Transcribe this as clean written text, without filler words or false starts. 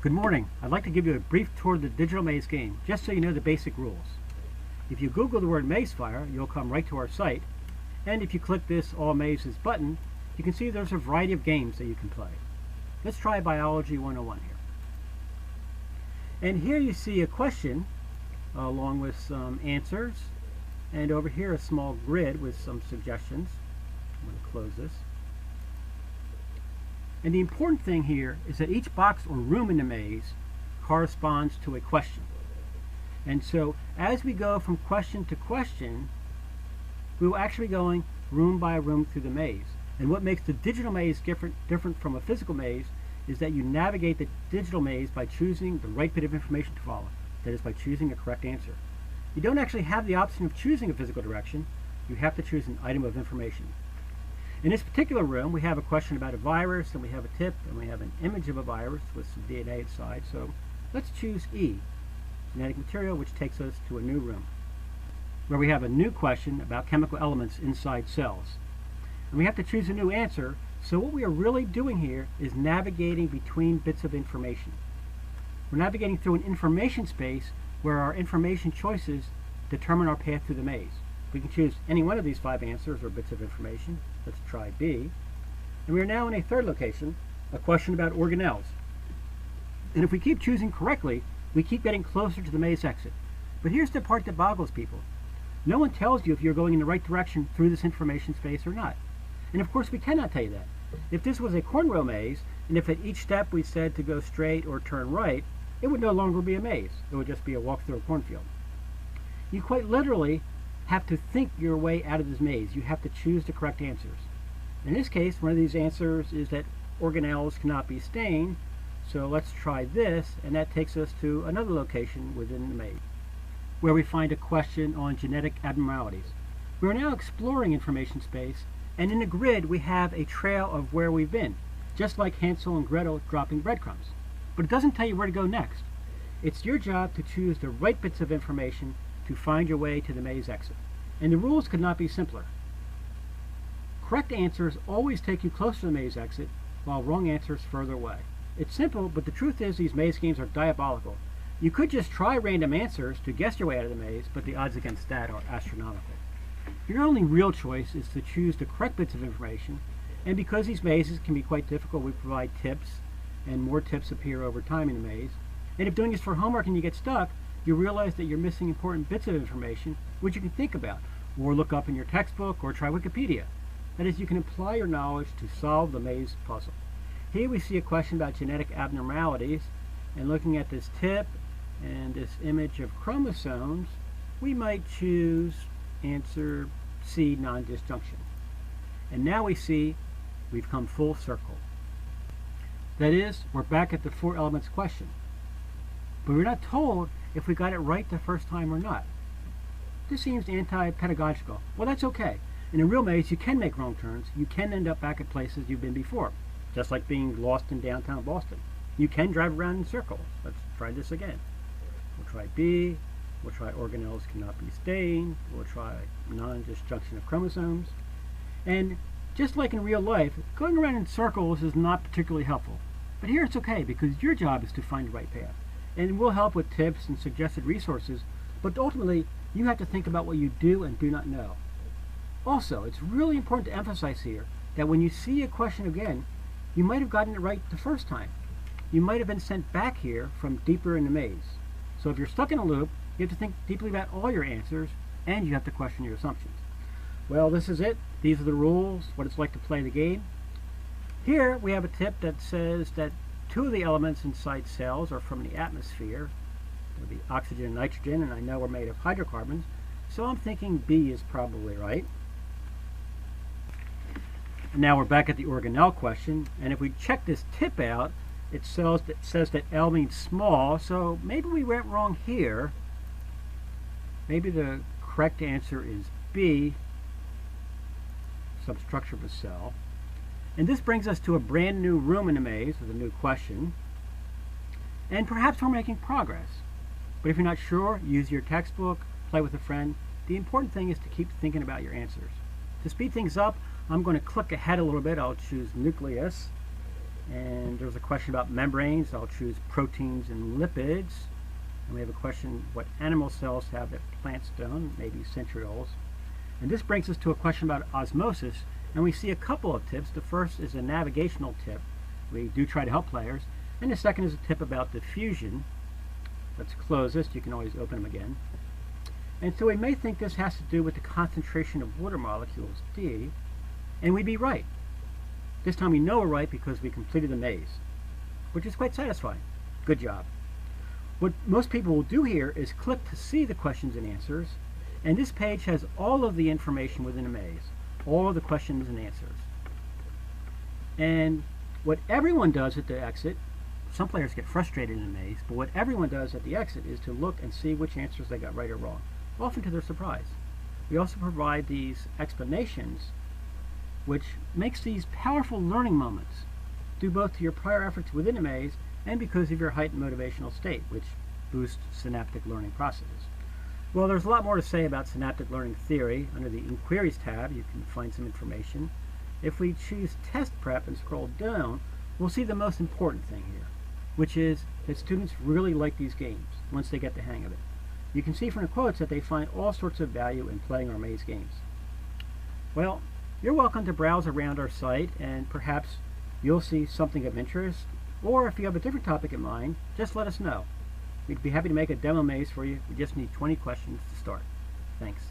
Good morning. I'd like to give you a brief tour of the digital maze game, just so you know the basic rules. If you Google the word MazeFire, you'll come right to our site, and if you click this All Mazes button, you can see there's a variety of games that you can play. Let's try Biology 101 here. And here you see a question along with some answers, and over here a small grid with some suggestions. I'm going to close this. And the important thing here is that each box or room in the maze corresponds to a question. And so as we go from question to question, we will actually be going room by room through the maze. And what makes the digital maze different from a physical maze is that you navigate the digital maze by choosing the right bit of information to follow. That is, by choosing a correct answer. You don't actually have the option of choosing a physical direction. You have to choose an item of information. In this particular room, we have a question about a virus, and we have a tip, and we have an image of a virus with some DNA inside. So let's choose E, genetic material, which takes us to a new room, where we have a new question about chemical elements inside cells. And we have to choose a new answer, so what we are really doing here is navigating between bits of information. We're navigating through an information space where our information choices determine our path through the maze. We can choose any one of these 5 answers or bits of information. Let's try B. And we are now in a third location, a question about organelles. And if we keep choosing correctly, we keep getting closer to the maze exit. But here's the part that boggles people. No one tells you if you're going in the right direction through this information space or not. And of course we cannot tell you that. If this was a cornrow maze, and if at each step we said to go straight or turn right, it would no longer be a maze. It would just be a walk through a cornfield. You quite literally have to think your way out of this maze. You have to choose the correct answers. In this case, one of these answers is that organelles cannot be stained. So let's try this, and that takes us to another location within the maze, where we find a question on genetic abnormalities. We are now exploring information space, and in the grid we have a trail of where we've been, just like Hansel and Gretel dropping breadcrumbs. But it doesn't tell you where to go next. It's your job to choose the right bits of information to find your way to the maze exit. And the rules could not be simpler. Correct answers always take you closer to the maze exit, while wrong answers further away. It's simple, but the truth is these maze games are diabolical. You could just try random answers to guess your way out of the maze, but the odds against that are astronomical. Your only real choice is to choose the correct bits of information, and because these mazes can be quite difficult, we provide tips, and more tips appear over time in the maze. And if doing this for homework and you get stuck, you realize that you're missing important bits of information which you can think about, or look up in your textbook, or try Wikipedia. That is, you can apply your knowledge to solve the maze puzzle. Here we see a question about genetic abnormalities, and looking at this tip and this image of chromosomes, we might choose answer C, non-disjunction. And now we see we've come full circle. That is, we're back at the 4 elements question. But we're not told if we got it right the first time or not. This seems anti-pedagogical. Well, that's okay. In a real maze, you can make wrong turns. You can end up back at places you've been before, just like being lost in downtown Boston. You can drive around in circles. Let's try this again. We'll try B. We'll try organelles cannot be stained. We'll try non-disjunction of chromosomes. And just like in real life, going around in circles is not particularly helpful. But here it's okay, because your job is to find the right path. And we'll help with tips and suggested resources, but ultimately, you have to think about what you do and do not know. Also, it's really important to emphasize here that when you see a question again, you might have gotten it right the first time. You might have been sent back here from deeper in the maze. So if you're stuck in a loop, you have to think deeply about all your answers, and you have to question your assumptions. Well, this is it. These are the rules, what it's like to play the game. Here we have a tip that says that 2 of the elements inside cells are from the atmosphere. There'll be oxygen and nitrogen, and I know we're made of hydrocarbons, so I'm thinking B is probably right. And now we're back at the organelle question, and if we check this tip out, it says that L means small, so maybe we went wrong here. Maybe the correct answer is B, substructure of a cell. And this brings us to a brand new room in the maze with a new question. And perhaps we're making progress. But if you're not sure, use your textbook, play with a friend. The important thing is to keep thinking about your answers. To speed things up, I'm going to click ahead a little bit. I'll choose nucleus. And there's a question about membranes. I'll choose proteins and lipids. And we have a question, what animal cells have that plants don't? Maybe centrioles. And this brings us to a question about osmosis. And we see a couple of tips. The first is a navigational tip. We do try to help players. And the second is a tip about diffusion. Let's close this. You can always open them again. And so we may think this has to do with the concentration of water molecules, D, and we'd be right. This time we know we're right because we completed the maze, which is quite satisfying. Good job. What most people will do here is click to see the questions and answers, and this page has all of the information within the maze, all of the questions and answers. And what everyone does at the exit, some players get frustrated in the maze, but what everyone does at the exit is to look and see which answers they got right or wrong, often to their surprise. We also provide these explanations, which makes these powerful learning moments due both to your prior efforts within the maze and because of your heightened motivational state, which boosts synaptic learning processes. Well, there's a lot more to say about synaptic learning theory. Under the Inquiries tab, you can find some information. If we choose Test Prep and scroll down, we'll see the most important thing here, which is that students really like these games once they get the hang of it. You can see from the quotes that they find all sorts of value in playing our maze games. Well, you're welcome to browse around our site and perhaps you'll see something of interest, or if you have a different topic in mind, just let us know. We'd be happy to make a demo maze for you. We just need 20 questions to start. Thanks.